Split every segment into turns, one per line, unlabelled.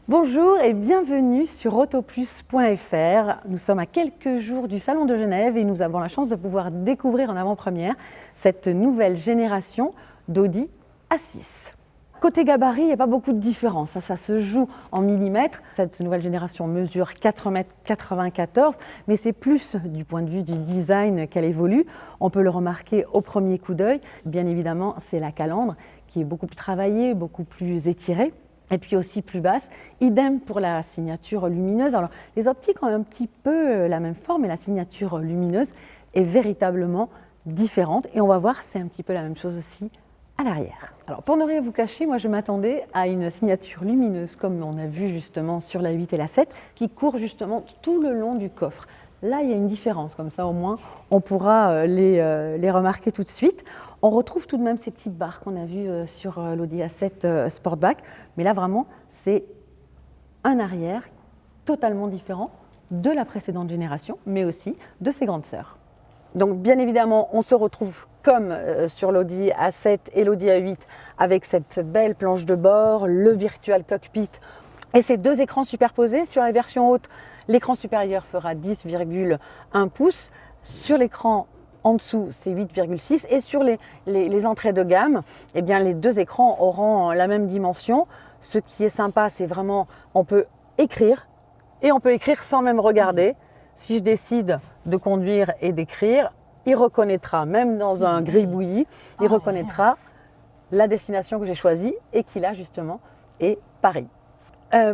Bonjour et bienvenue sur autoplus.fr. Nous sommes à quelques jours du Salon de Genève et nous avons la chance de pouvoir découvrir en avant-première cette nouvelle génération d'Audi A6. Côté gabarit, il n'y a pas beaucoup de différence, ça se joue en millimètres. Cette nouvelle génération mesure 4,94 m, mais c'est plus du point de vue du design qu'elle évolue. On peut le remarquer au premier coup d'œil. Bien évidemment, c'est la calandre qui est beaucoup plus travaillée, beaucoup plus étirée. Et puis aussi plus basse. Idem pour la signature lumineuse. Alors, les optiques ont un petit peu la même forme, mais la signature lumineuse est véritablement différente. Et on va voir, c'est un petit peu la même chose aussi à l'arrière. Alors, pour ne rien vous cacher, moi je m'attendais à une signature lumineuse, comme on a vu justement sur la 8 et la 7, qui court justement tout le long du coffre. Là, il y a une différence, comme ça au moins on pourra les remarquer tout de suite. On retrouve tout de même ces petites barres qu'on a vues sur l'Audi A7 Sportback, mais là vraiment c'est un arrière totalement différent de la précédente génération, mais aussi de ses grandes sœurs. Donc bien évidemment, on se retrouve comme sur l'Audi A7 et l'Audi A8 avec cette belle planche de bord, le virtual cockpit et ces deux écrans superposés. Sur la version haute, l'écran supérieur fera 10,1 pouces. Sur l'écran en dessous, c'est 8,6 et sur les entrées de gamme, eh bien, les deux écrans auront la même dimension. Ce qui est sympa, c'est vraiment, on peut écrire et on peut écrire sans même regarder. Si je décide de conduire et d'écrire, il reconnaîtra, même dans un gribouillis, il reconnaîtra la destination que j'ai choisie et qui là justement est Paris.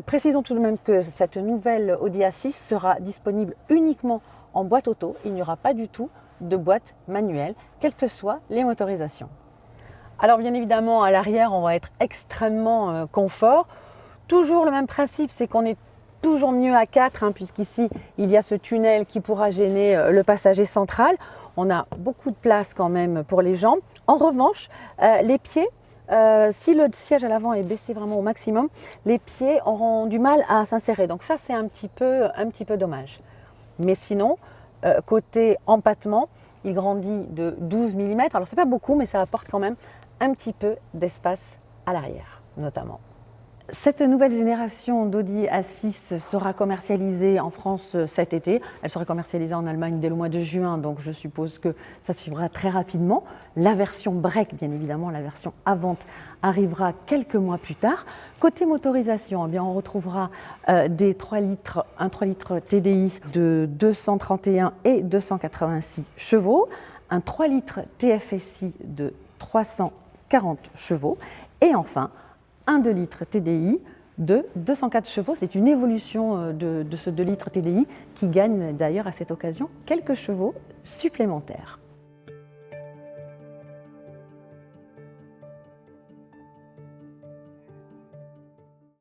Précisons tout de même que cette nouvelle Audi A6 sera disponible uniquement en boîte auto. Il n'y aura pas du tout de boîte manuelle, quelles que soient les motorisations. Alors bien évidemment, à l'arrière, on va être extrêmement confort. Toujours le même principe, c'est qu'on est toujours mieux à 4, puisqu'ici, il y a ce tunnel qui pourra gêner le passager central. On a beaucoup de place quand même pour les jambes. En revanche, les pieds, si le siège à l'avant est baissé vraiment au maximum, les pieds auront du mal à s'insérer. Donc ça, c'est un petit peu dommage. Mais sinon, côté empattement, il grandit de 12 mm. Alors, c'est pas beaucoup, mais ça apporte quand même un petit peu d'espace à l'arrière, notamment. Cette nouvelle génération d'Audi A6 sera commercialisée en France cet été. Elle sera commercialisée en Allemagne dès le mois de juin, donc je suppose que ça suivra très rapidement. La version break, bien évidemment, la version avant, arrivera quelques mois plus tard. Côté motorisation, eh bien, on retrouvera un 3 litres TDI de 231 et 286 chevaux, un 3 litres TFSI de 340 chevaux et enfin un 2 litres TDI de 204 chevaux. C'est une évolution de ce 2 litres TDI qui gagne d'ailleurs à cette occasion quelques chevaux supplémentaires.